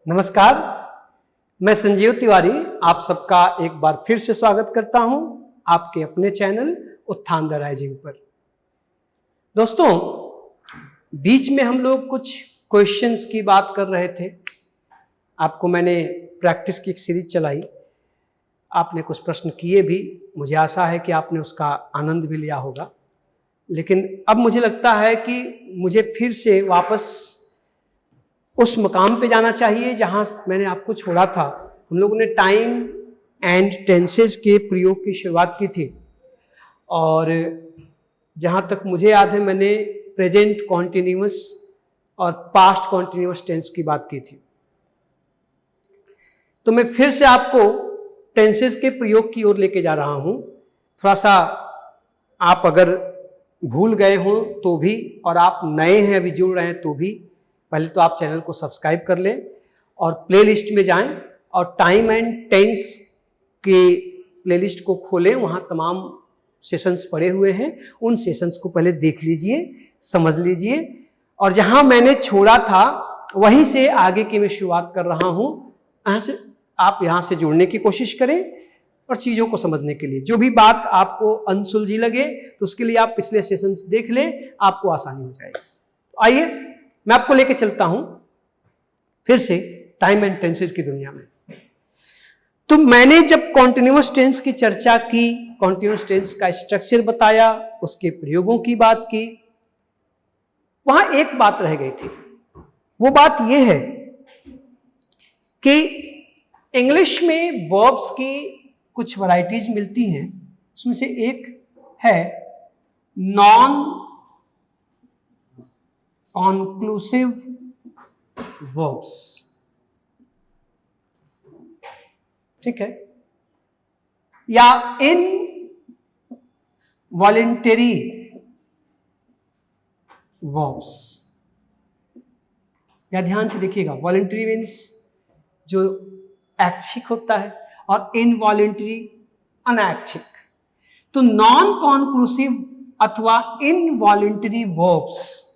नमस्कार, मैं संजीव तिवारी आप सबका एक बार फिर से स्वागत करता हूं आपके अपने चैनल उत्थान द राइजिंग पर। दोस्तों, बीच में हम लोग कुछ क्वेश्चंस की बात कर रहे थे। आपको मैंने प्रैक्टिस की एक सीरीज चलाई, आपने कुछ प्रश्न किए भी, मुझे आशा है कि आपने उसका आनंद भी लिया होगा। लेकिन अब मुझे लगता है कि मुझे फिर से वापस उस मकाम पे जाना चाहिए जहां मैंने आपको छोड़ा था। हम लोगों ने टाइम एंड टेंसेज के प्रयोग की शुरुआत की थी और जहां तक मुझे याद है मैंने प्रेजेंट कॉन्टिन्यूअस और पास्ट कॉन्टिन्यूअस टेंस की बात की थी। तो मैं फिर से आपको टेंसेज के प्रयोग की ओर लेके जा रहा हूं। थोड़ा सा आप अगर भूल गए हो तो भी, और आप नए हैं अभी जुड़ रहे हैं तो भी, पहले तो आप चैनल को सब्सक्राइब कर लें और प्लेलिस्ट में जाएं और टाइम एंड टेंस के प्लेलिस्ट को खोलें। वहाँ तमाम सेशंस पड़े हुए हैं, उन सेशंस को पहले देख लीजिए, समझ लीजिए, और जहाँ मैंने छोड़ा था वहीं से आगे की मैं शुरुआत कर रहा हूँ। आप यहाँ से जुड़ने की कोशिश करें और चीज़ों को समझने के लिए जो भी बात आपको अनसुलझी लगे तो उसके लिए आप पिछले सेशंस देख लें, आपको आसानी हो जाएगी। तो आइए मैं आपको लेके चलता हूं फिर से टाइम एंड टेंसेस की दुनिया में। तो मैंने जब कॉन्टिन्यूअस टेंस की चर्चा की, कॉन्टिन्यूअस टेंस का स्ट्रक्चर बताया, उसके प्रयोगों की बात की, वहां एक बात रह गई थी। वो बात यह है कि इंग्लिश में वर्ब्स की कुछ वैरायटीज मिलती हैं। उसमें से एक है नॉन कॉन्क्लूसिव वर्ब्स। ठीक है, या इनवॉलेंटरी वर्ब्स। या ध्यान से देखिएगा, वॉलेंटरी मीन्स जो ऐच्छिक होता है और इनवॉलेंटरी अनैच्छिक। तो नॉन कॉन्क्लूसिव अथवा इनवॉलेंटरी वर्ब्स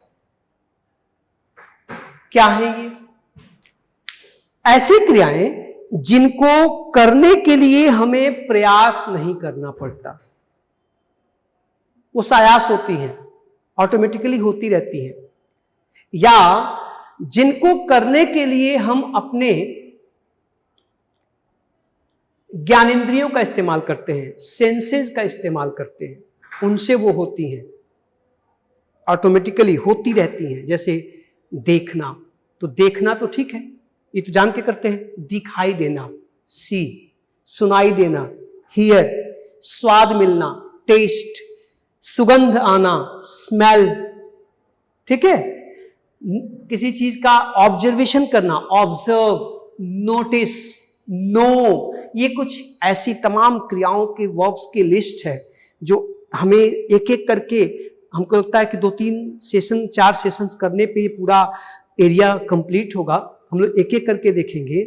क्या है? ये ऐसी क्रियाएं जिनको करने के लिए हमें प्रयास नहीं करना पड़ता, वो सायास होती हैं, ऑटोमेटिकली होती रहती हैं, या जिनको करने के लिए हम अपने ज्ञानेंद्रियों का इस्तेमाल करते हैं, सेंसेस का इस्तेमाल करते हैं, उनसे वो होती हैं, ऑटोमेटिकली होती रहती हैं। जैसे देखना, तो देखना तो ठीक है, ये तो जान के करते हैं। दिखाई देना, सी, सुनाई देना, हियर, स्वाद मिलना, टेस्ट, सुगंध आना, स्मेल। ठीक है, किसी चीज का ऑब्जर्वेशन करना, ऑब्जर्व, नोटिस, नो, ये कुछ ऐसी तमाम क्रियाओं के वर्ब्स की लिस्ट है जो हमें एक एक करके, हमको लगता है कि 2-3 सेशन 4 सेशंस करने पे ये पूरा एरिया कंप्लीट होगा। हम लोग एक एक करके देखेंगे।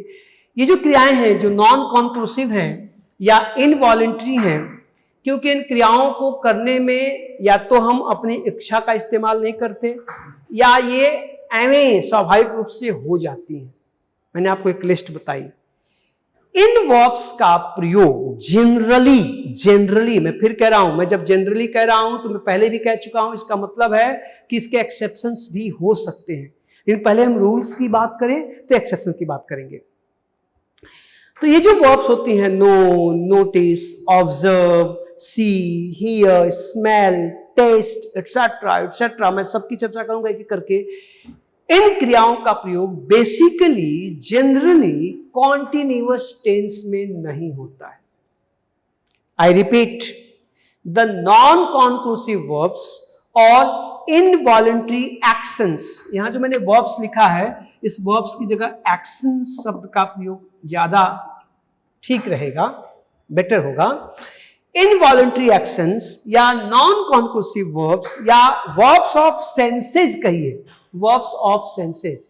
ये जो क्रियाएं हैं जो नॉन कॉन्क्लूसिव हैं या इनवॉलेंटरी हैं, क्योंकि इन क्रियाओं को करने में या तो हम अपनी इच्छा का इस्तेमाल नहीं करते या ये एवं स्वाभाविक रूप से हो जाती हैं। मैंने आपको एक लिस्ट बताई। इन वर्ब्स का प्रयोग जनरली, मैं फिर कह रहा हूं, मैं जब जनरली कह रहा हूं तो मैं पहले भी कह चुका हूं, इसका मतलब है कि इसके एक्सेप्शंस भी हो सकते हैं। लेकिन पहले हम रूल्स की बात करें तो एक्सेप्शन की बात करेंगे। तो ये जो वर्ब्स होती हैं, know, notice, observe, see, hear, smell, taste, etcetera etcetera, मैं सबकी चर्चा करूंगा एक एक करके। इन क्रियाओं का प्रयोग बेसिकली जनरली कॉन्टिन्यूअस टेंस में नहीं होता है। I repeat, the non conclusive verbs और इनवॉलेंटरी एक्शंस, यहां जो मैंने वर्ब्स लिखा है, इस वर्ब्स की जगह एक्शन शब्द का प्रयोग ज्यादा ठीक रहेगा, बेटर होगा। इनवॉलेंटरी एक्शंस या नॉन कॉन्क्लूसिव वर्ब्स या वर्ब्स ऑफ सेंसेज, कहिए वर्ब्स ऑफ सेंसेज,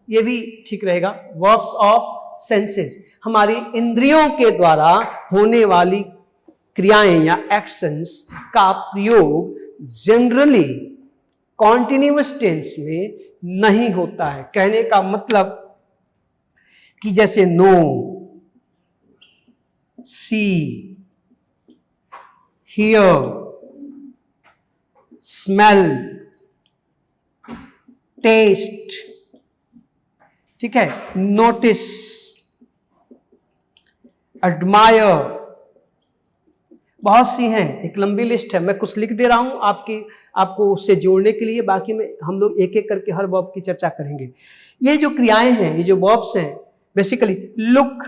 ये भी ठीक रहेगा। वर्ब्स ऑफ सेंसेज, हमारी इंद्रियों के द्वारा होने वाली क्रियाएं या एक्शंस का प्रयोग जनरली कॉन्टिन्यूअस टेंस में नहीं होता है। कहने का मतलब कि जैसे know, see, hear, smell, taste, ठीक है, नोटिस, एडमायर, बहुत सी हैं, एक लंबी लिस्ट है। मैं कुछ लिख दे रहा हूं आपको उससे जोड़ने के लिए, बाकी में हम लोग एक एक करके हर वर्ब की चर्चा करेंगे। ये जो क्रियाएं हैं, ये जो वर्ब्स हैं, बेसिकली लुक,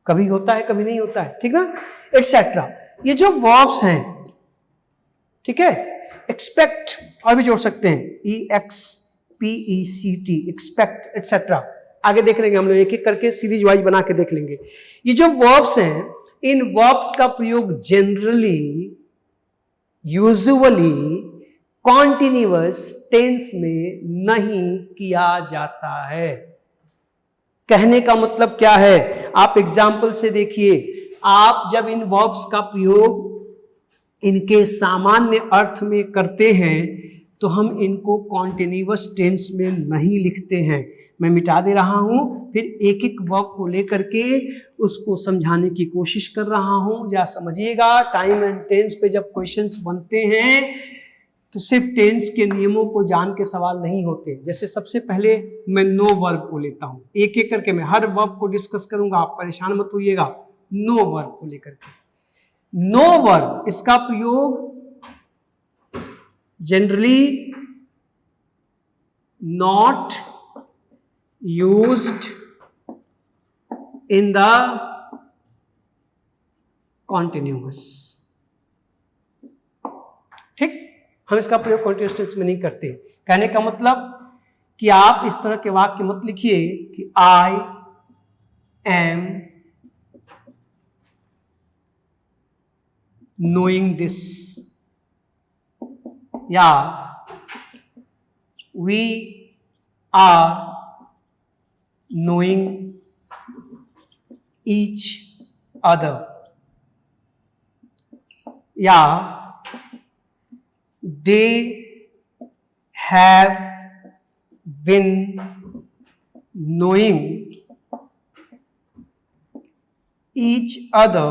कभी होता है कभी नहीं होता है, ठीक ना, एटसेट्रा, ये जो वर्ब्स हैं, ठीक है, एक्सपेक्ट और भी जोड़ सकते हैं, EXPECT, एक्सपेक्ट एटसेट्रा, आगे देख लेंगे हम लोग एक एक करके सीरीज वाइज बना के देख लेंगे। ये जो वर्ब्स हैं, इन वर्ब्स का प्रयोग जनरली, यूजुअली कॉन्टिन्यूअस टेंस में नहीं किया जाता है। कहने का मतलब क्या है, आप एग्जाम्पल से देखिए। आप जब इन वर्ब्स का प्रयोग इनके सामान्य अर्थ में करते हैं तो हम इनको कॉन्टिन्यूअस टेंस में नहीं लिखते हैं। मैं मिटा दे रहा हूं, फिर एक एक वर्ब को लेकर के उसको समझाने की कोशिश कर रहा हूं। या समझिएगा, टाइम एंड टेंस पे जब क्वेश्चंस बनते हैं तो सिर्फ टेंस के नियमों को जान के सवाल नहीं होते। जैसे सबसे पहले मैं नो वर्ब को लेता हूं, एक एक करके मैं हर वर्ब को डिस्कस करूंगा, आप परेशान मत होइएगा। नो वर्ब को लेकर के, नो वर्ब, इसका प्रयोग generally not used in the continuous, ठीक, हम इसका प्रयोग कॉन्टिन्यूअस टेंस में नहीं करते। कहने का मतलब कि आप इस तरह के वाक्य मत लिखिए कि आई एम नोइंग दिस, या we are knowing each other, या they have been knowing each other,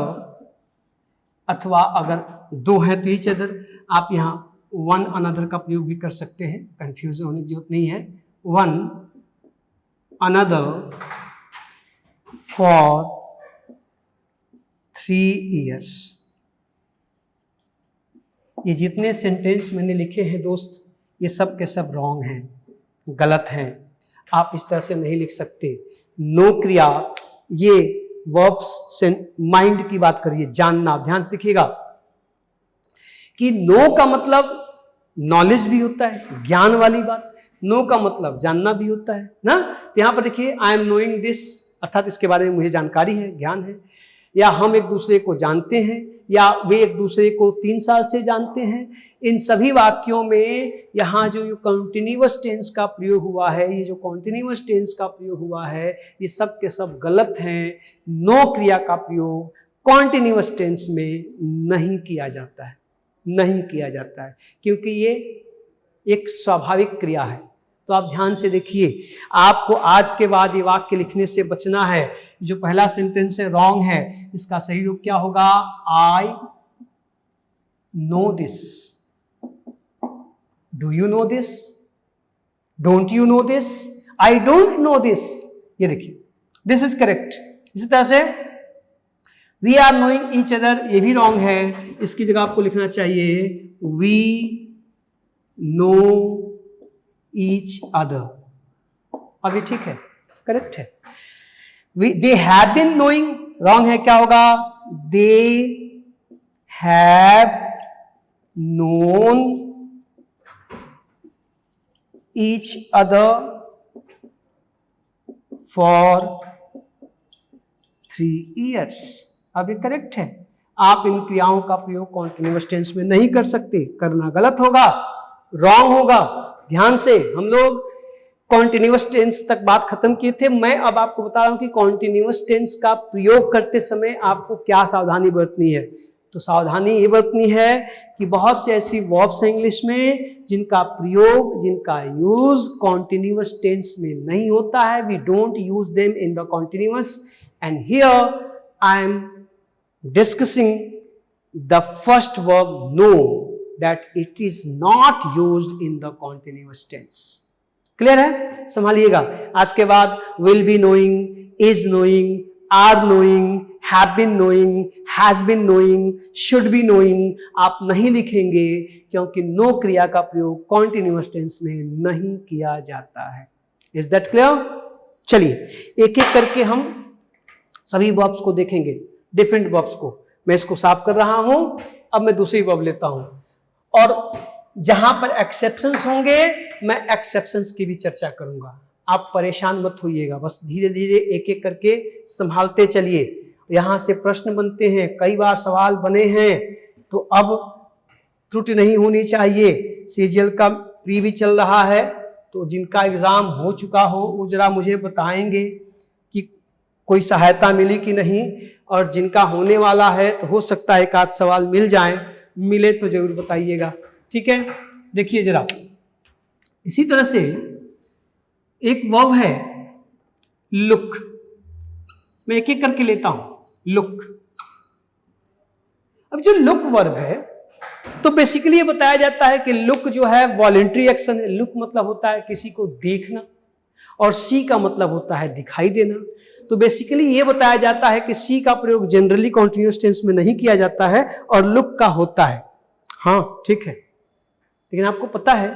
अथवा अगर दो हैं तो each other, आप यहाँ one another का प्रयोग भी कर सकते हैं, कंफ्यूज होने की जरूरत नहीं है। one another for 3 years। ये जितने सेंटेंस मैंने लिखे हैं दोस्त, ये सब के सब रॉन्ग हैं, गलत हैं। आप इस तरह से नहीं लिख सकते। नो क्रिया, ये वर्ब्स से माइंड की बात करिए, जानना, ध्यान से देखिएगा कि नो का मतलब नॉलेज भी होता है, ज्ञान वाली बात। नो का मतलब जानना भी होता है ना। तो यहां पर देखिए, आई एम नोइंग दिस, अर्थात इसके बारे में मुझे जानकारी है, ज्ञान है। या हम एक दूसरे को जानते हैं, या वे एक दूसरे को 3 साल से जानते हैं। इन सभी वाक्यों में यहाँ जो कॉन्टिन्यूअस टेंस का प्रयोग हुआ है, ये जो कॉन्टिन्यूअस टेंस का प्रयोग हुआ है, ये सब के सब गलत हैं। नो क्रिया का प्रयोग कॉन्टिन्यूअस टेंस में नहीं किया जाता है, नहीं किया जाता है, क्योंकि ये एक स्वाभाविक क्रिया है। तो आप ध्यान से देखिए, आपको आज के बाद ये वाक्य लिखने से बचना है। जो पहला सेंटेंस है रॉन्ग है, इसका सही रूप क्या होगा? I know this, do you know this, don't you know this, I don't know this. ये देखिए, दिस इज करेक्ट। इसी तरह से we are knowing each other, ये भी रॉन्ग है। इसकी जगह आपको लिखना चाहिए वी नो ईच अदर। अभी ठीक है, करेक्ट है। They have been knowing, wrong है, क्या होगा? They have known each other for 3 years। अभी करेक्ट है। आप इन क्रियाओं का प्रयोग कॉन्टिन्यूअस टेंस में नहीं कर सकते, करना गलत होगा, रॉन्ग होगा। ध्यान से, हम लोग कॉन्टिन्यूअस टेंस तक बात खत्म किए थे। मैं अब आपको बता रहा हूं कि कॉन्टिन्यूअस टेंस का प्रयोग करते समय आपको क्या सावधानी बरतनी है। तो सावधानी ये बरतनी है कि बहुत से ऐसी वर्ब्स हैं इंग्लिश में जिनका प्रयोग, जिनका यूज कॉन्टिन्यूअस टेंस में नहीं होता है. We don't use them in the continuous. And here I am discussing the first verb no, that it is not used in the continuous tense. Clear है? संभालिएगा. आज के बाद will be knowing, is knowing, are knowing, have been knowing, has been knowing, should be knowing आप नहीं लिखेंगे क्योंकि no क्रिया का प्रयोग continuous tense में नहीं किया जाता है. Is that clear? चलिए एक एक करके हम सभी verbs को देखेंगे, different verbs को. मैं इसको साफ कर रहा हूं. अब मैं दूसरी verb लेता हूं और जहां पर एक्सेप्शंस होंगे मैं एक्सेप्शंस की भी चर्चा करूंगा. आप परेशान मत होइएगा, बस धीरे धीरे एक एक करके संभालते चलिए. यहां से प्रश्न बनते हैं, कई बार सवाल बने हैं, तो अब त्रुटि नहीं होनी चाहिए. सीजीएल का प्री भी चल रहा है, तो जिनका एग्जाम हो चुका हो वो जरा मुझे बताएंगे कि कोई सहायता मिली कि नहीं, और जिनका होने वाला है तो हो सकता है एक आध सवाल मिल जाए. मिले तो जरूर बताइएगा. ठीक है, देखिए जरा. इसी तरह से एक वर्ब है लुक. मैं एक एक करके लेता हूं. लुक. अब जो लुक वर्ब है तो बेसिकली ये बताया जाता है कि लुक जो है वॉलेंट्री एक्शन है. लुक मतलब होता है किसी को देखना, और सी का मतलब होता है दिखाई देना. तो बेसिकली ये बताया जाता है कि सी का प्रयोग जनरली कॉन्टिन्यूअस टेंस में नहीं किया जाता है और लुक का होता है. हाँ ठीक है, लेकिन आपको पता है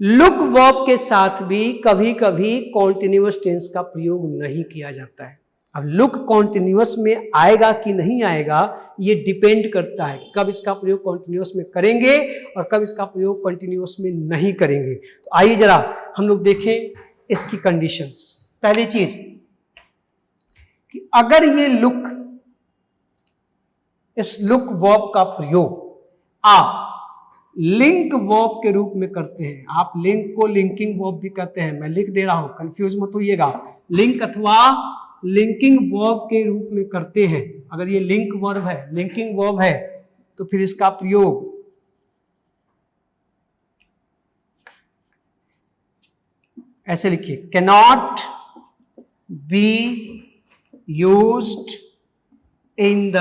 लुक वर्ब के साथ भी कभी कभी कॉन्टिन्यूअस टेंस का प्रयोग नहीं किया जाता है. अब लुक कॉन्टिन्यूअस में आएगा कि नहीं आएगा ये डिपेंड करता है कि कब इसका प्रयोग कॉन्टिन्यूअस में करेंगे और कब इसका प्रयोग कॉन्टिन्यूअस में नहीं करेंगे. तो आइए जरा हम लोग देखें इसकी कंडीशंस. पहली चीज कि अगर ये लुक, इस लुक वर्ब का प्रयोग आप लिंक वर्ब के रूप में करते हैं, आप लिंक को लिंकिंग वर्ब भी कहते हैं, मैं लिख दे रहा हूं, कंफ्यूज मत होइएगा. लिंक अथवा लिंकिंग वर्ब के रूप में करते हैं. अगर ये लिंक वर्ब है, लिंकिंग वर्ब है, तो फिर इसका प्रयोग ऐसे लिखिए, cannot be used in the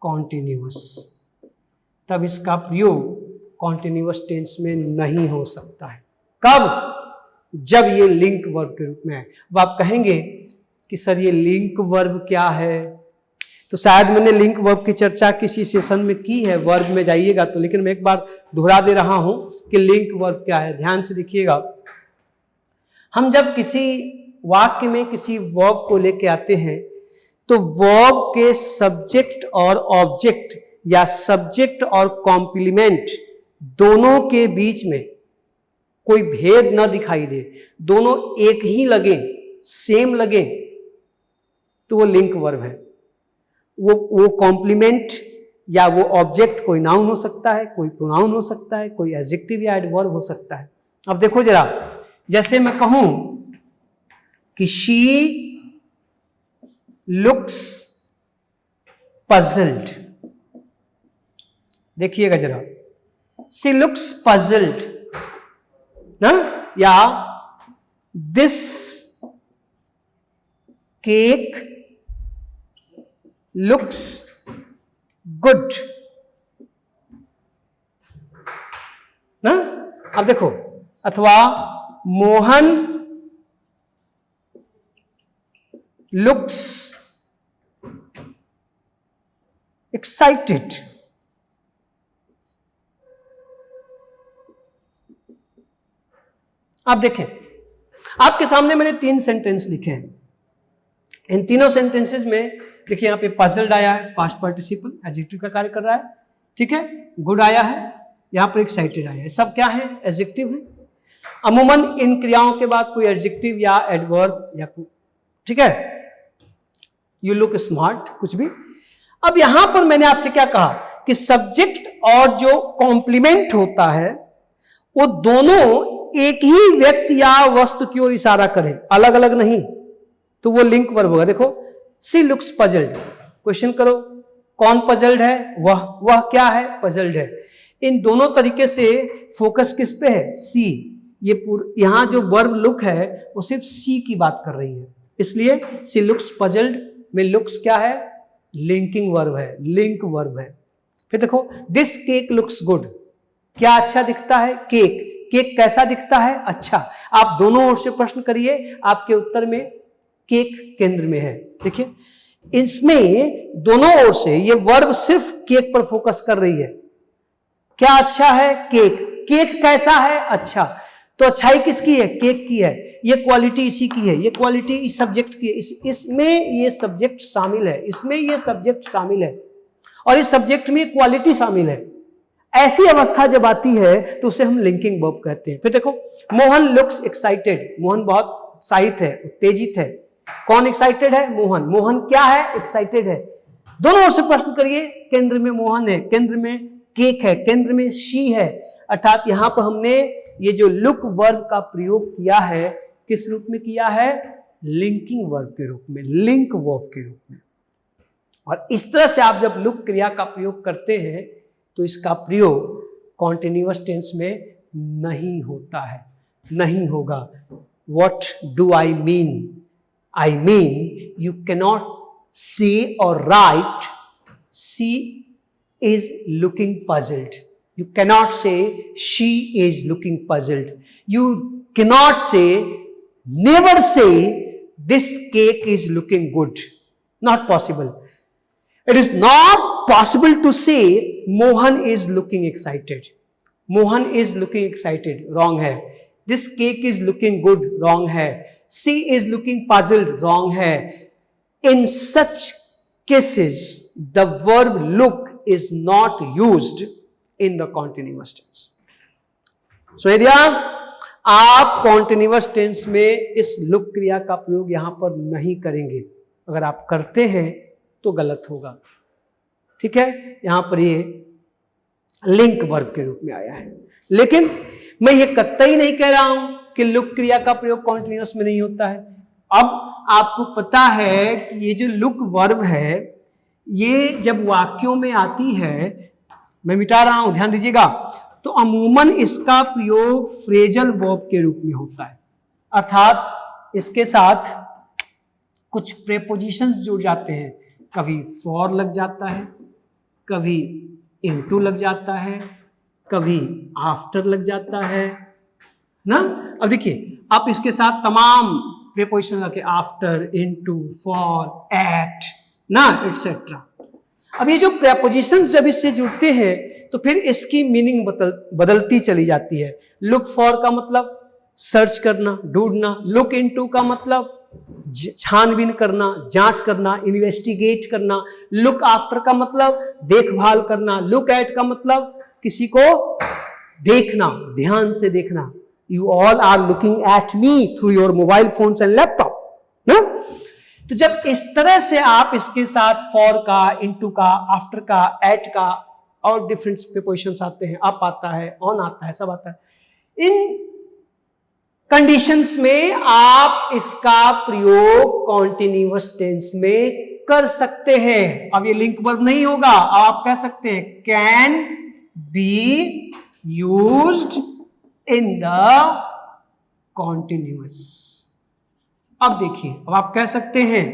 continuous. तब इसका प्रयोग कॉन्टिन्यूअस टेंस में नहीं हो सकता है. कब? जब ये लिंक वर्ब के रूप में है. अब आप कहेंगे कि सर ये लिंक वर्ब क्या है, तो शायद मैंने लिंक वर्ब की चर्चा किसी सेशन में की है, वर्ब में जाइएगा तो, लेकिन मैं एक बार दोहरा दे रहा हूं कि लिंक वर्ब क्या है. ध्यान से देखिएगा. हम जब किसी वाक्य में किसी वर्ब को लेके आते हैं तो वर्ब के सब्जेक्ट और ऑब्जेक्ट या सब्जेक्ट और कॉम्प्लीमेंट दोनों के बीच में कोई भेद न दिखाई दे, दोनों एक ही लगे, सेम लगे, तो वो लिंक वर्ब है. वो कॉम्प्लीमेंट या वो ऑब्जेक्ट कोई नाउन हो सकता है, कोई प्रोनाउन हो सकता है, कोई एडजेक्टिव या एडवर्ब हो सकता है. अब देखो जरा, जैसे मैं कहूं कि शी लुक्स पजल्ड. देखिएगा जरा, शी लुक्स पजल्ड ना, या दिस केक लुक्स गुड ना. अब देखो, अथवा मोहन लुक्स एक्साइटेड. आप देखें, आपके सामने मैंने 3 सेंटेंस लिखे हैं. इन तीनों सेंटेंसेस में देखिए यहाँ पे पजल्ड आया है, पास्ट पार्टिसिपल एडजेक्टिव का कार्य कर रहा है. ठीक है, गुड आया है, यहाँ पर एक्साइटेड आया है. सब क्या है? एडजेक्टिव है. अमूमन इन क्रियाओं के बाद कोई एडजेक्टिव या एडवर्ब या ठीक है, यू लुक स्मार्ट, कुछ भी. अब यहां पर मैंने आपसे क्या कहा कि सब्जेक्ट और जो कॉम्प्लीमेंट होता है वो दोनों एक ही व्यक्ति या वस्तु की ओर इशारा करें, अलग अलग नहीं, तो वो लिंक वर्ब होगा. देखो, सी लुक्स पजल्ड. क्वेश्चन करो, कौन पजल्ड है? वह क्या है? पजल्ड है। इन दोनों तरीके से फोकस किस पे है? सी। ये यहां जो वर्ब लुक है वो सिर्फ सी की बात कर रही है, इसलिए सी लुक्स पजल्ड में लुक्स क्या है? लिंकिंग वर्ब है, लिंक वर्ब है। फिर देखो, दिस केक लुक्स गुड। क्या अच्छा दिखता है? केक। केक कैसा दिखता है? अच्छा। आप दोनों ओर से प्रश्न करिए, आपके उत्तर में केक केंद्र में है। देखिए, इसमें दोनों ओर से ये वर्ब सिर्फ केक पर फोकस कर रही है। क्या अच्छा है? केक। केक कैसा है? अच्छा। तो अच्छाई किसकी है? केक की है। ये क्वालिटी इसी की है, ये क्वालिटी इस सब्जेक्ट की है, इसमें ये सब्जेक्ट शामिल है, इसमें ये सब्जेक्ट शामिल है, और इस सब्जेक्ट में क्वालिटी शामिल है। ऐसी अवस्था जब आती है तो उसे हम लिंकिंग वर्ब कहते हैं। फिर देखो, मोहन लुक्स एक्साइटेड। मोहन बहुत उत्साहित है, उत्तेजित है। कौन एक्साइटेड है? मोहन। मोहन क्या है? एक्साइटेड है। दोनों ओर से प्रश्न करिए, केंद्र में मोहन है, केंद्र में केक है, केंद्र में शी है। अर्थात यहां पर हमने ये जो लुक वर्ब का प्रयोग किया है, किस रूप में किया है? लिंकिंग वर्ब के रूप में, लिंक वर्ब के रूप में। और इस तरह से आप जब लुक क्रिया का प्रयोग करते हैं तो इसका प्रयोग कॉन्टिन्यूअस टेंस में नहीं होता है, नहीं होगा। What do I mean? I mean you cannot say or write she is looking puzzled. You cannot say she is looking puzzled. You cannot say, never say this cake is looking good. Not possible. It is not possible to say Mohan is looking excited. Mohan is looking excited. Wrong है. This cake is looking good. Wrong है. She is looking puzzled. Wrong है. In such cases, the verb look is not used in the continuous tense. So ध्यान, आप continuous tense में इस look क्रिया का प्रयोग यहां पर नहीं करेंगे। अगर आप करते हैं तो गलत होगा। ठीक है, यहां पर ये लिंक वर्ब के रूप में आया है। लेकिन मैं ये कतई नहीं कह रहा हूं कि लुक क्रिया का प्रयोग कॉन्टिन्यूअस में नहीं होता है। अब आपको पता है कि ये जो लुक वर्ब है, ये जब वाक्यों में आती है, मैं मिटा रहा हूं, ध्यान दीजिएगा, तो अमूमन इसका प्रयोग फ्रेजल वर्ब के रूप में होता है। अर्थात इसके साथ कुछ प्रेपोजिशंस जुड़ जाते हैं। कभी फॉर लग जाता है, कभी इनटू लग जाता है, कभी आफ्टर लग जाता है ना। अब देखिए, आप इसके साथ तमाम प्रेपोजिशन लगे, आफ्टर, इनटू, फॉर, एट ना, एटसेट्रा। अब ये जो प्रेपोजिशंस जब इससे जुड़ते हैं तो फिर इसकी मीनिंग बदलती चली जाती है। लुक फॉर का मतलब सर्च करना, ढूंढना। लुक इनटू का मतलब छानबीन करना, जांच करना, इन्वेस्टिगेट करना। लुक आफ्टर का मतलब देखभाल करना। लुक एट का मतलब किसी को देखना, ध्यान से देखना। You all are looking at me through your mobile phones and laptop ना। तो जब इस तरह से आप इसके साथ फॉर का, इनटू का, आफ्टर का, एट का और डिफरेंट प्रीपोजिशंस आते हैं, अप आता है, ऑन आता है, सब आता है। इन कंडीशंस में आप इसका प्रयोग कॉन्टिन्यूअस टेंस में कर सकते हैं। अब ये लिंक वर्ब नहीं होगा, आप कह सकते हैं can be used in the continuous. अब देखिए, अब आप कह सकते हैं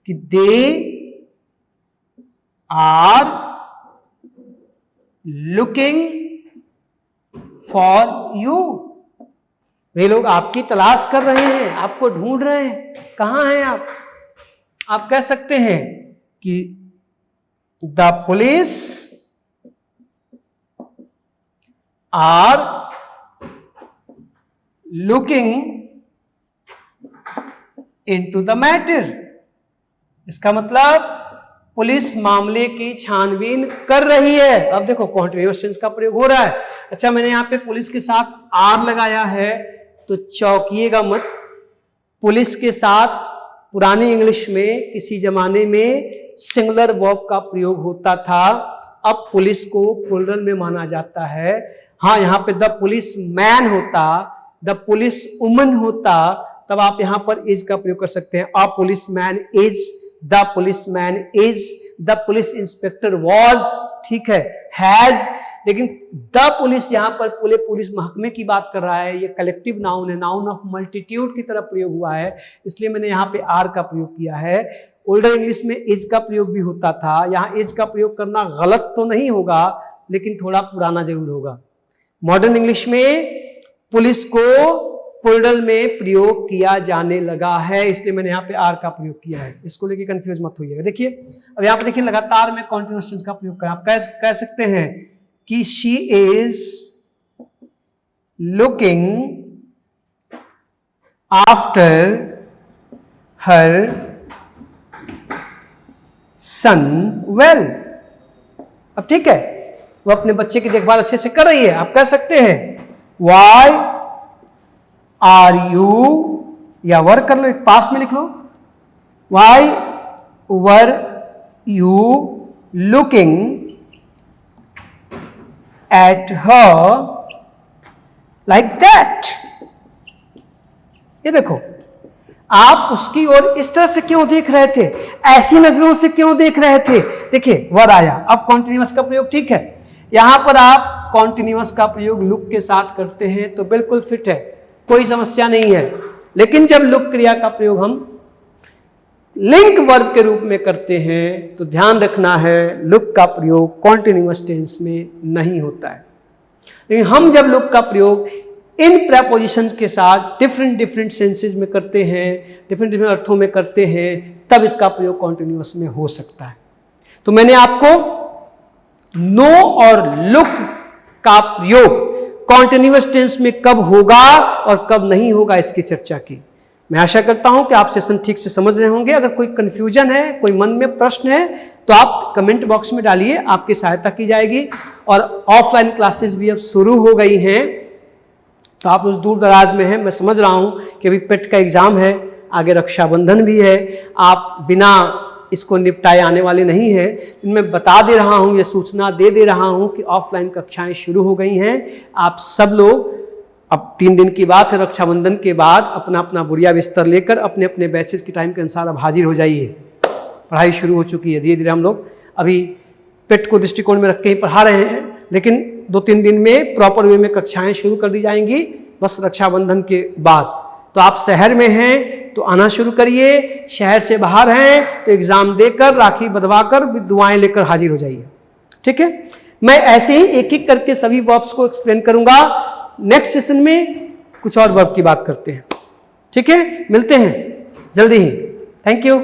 कि they are looking for you. वे लोग आपकी तलाश कर रहे हैं, आपको ढूंढ रहे हैं, कहां हैं आप। आप कह सकते हैं कि the police are looking into the matter. इसका मतलब पुलिस मामले की छानबीन कर रही है। अब देखो, कॉन्टिन्यूअस टेंस का प्रयोग हो रहा है। अच्छा, मैंने यहां पे पुलिस के साथ आर लगाया है, तो चौंकिएगा मत। पुलिस के साथ पुरानी इंग्लिश में किसी जमाने में सिंगुलर वर्ब का प्रयोग होता था, अब पुलिस को प्लूरल में माना जाता है। हाँ, यहाँ पे द पुलिस मैन होता, द पुलिस वुमन होता, तब आप यहां पर इज का प्रयोग कर सकते हैं। अ police man is the policeman is, the police inspector was, ठीक है, हैज, लेकिन द पुलिस यहां पर पूरे पुलिस महकमे की बात कर रहा है, ये कलेक्टिव नाउन है, नाउन ऑफ मल्टीट्यूड की तरह प्रयोग हुआ है, इसलिए मैंने यहाँ पे आर का प्रयोग किया है। ओल्डर इंग्लिश में इज का प्रयोग भी होता था, यहाँ इज का प्रयोग करना गलत तो नहीं होगा, लेकिन थोड़ा पुराना जरूर होगा। मॉडर्न इंग्लिश में पुलिस को प्लूरल में प्रयोग किया जाने लगा है, इसलिए मैंने यहाँ पे आर का प्रयोग किया है, इसको लेके कंफ्यूज मत होइएगा। देखिए अब यहाँ पे देखिए लगातार मैं कॉन्टिन्यूअस टेंस का प्रयोग करें, आप कह सकते हैं कि she is looking after her son well. अब ठीक है, वो अपने बच्चे की देखभाल अच्छे से कर रही है। आप कह सकते हैं वाई आर यू, या वर कर लो, एक पास्ट में लिख लो, why were you looking at her like that. ये देखो, आप उसकी ओर इस तरह से क्यों देख रहे थे, ऐसी नजरों से क्यों देख रहे थे। देखिए वर आया, अब कॉन्टिन्यूअस का प्रयोग ठीक है, यहां पर आप कॉन्टिन्यूअस का प्रयोग लुक के साथ करते हैं तो बिल्कुल फिट है, कोई समस्या नहीं है। लेकिन जब लुक क्रिया का प्रयोग हम लिंक वर्ब के रूप में करते हैं तो ध्यान रखना है, लुक का प्रयोग कॉन्टिन्यूअस टेंस में नहीं होता है। लेकिन हम जब लुक का प्रयोग इन प्रेपोजिशंस के साथ डिफरेंट सेंसेस में करते हैं, डिफरेंट अर्थों में करते हैं, तब इसका प्रयोग कॉन्टिन्यूअस में हो सकता है। तो मैंने आपको नो और लुक का प्रयोग कॉन्टिन्यूअस टेंस में कब होगा और कब नहीं होगा इसकी चर्चा की। मैं आशा करता हूं कि आप सेशन ठीक से समझ रहे होंगे। अगर कोई कंफ्यूजन है, कोई मन में प्रश्न है, तो आप कमेंट बॉक्स में डालिए, आपकी सहायता की जाएगी। और ऑफलाइन क्लासेस भी अब शुरू हो गई हैं, तो आप उस दूर दराज में हैं, मैं समझ रहा हूं कि अभी पेट का एग्जाम है, आगे रक्षाबंधन भी है, आप बिना इसको निपटाए आने वाले नहीं हैं। मैं बता दे रहा हूं, ये सूचना दे रहा हूं कि ऑफलाइन कक्षाएं शुरू हो गई हैं। आप सब लोग, अब 3 दिन की बात है, रक्षाबंधन के बाद अपना अपना बुढ़िया बिस्तर लेकर अपने अपने बैचेस के टाइम के अनुसार अब हाजिर हो जाइए। पढ़ाई शुरू हो चुकी है, धीरे धीरे हम लोग अभी पेट को दृष्टिकोण में रख के ही पढ़ा रहे हैं, लेकिन 2-3 दिन में प्रॉपर वे में कक्षाएं शुरू कर दी जाएंगी, बस रक्षाबंधन के बाद। तो आप शहर में हैं तो आना शुरू करिए, शहर से बाहर हैं तो एग्जाम देकर, राखी बंधवाकर, दुआएं लेकर हाजिर हो जाइए। ठीक है, मैं ऐसे ही एक एक करके सभी वर्ब्स को एक्सप्लेन करूंगा। नेक्स्ट सेशन में कुछ और वर्ब की बात करते हैं। ठीक है, मिलते हैं जल्दी ही। Thank you.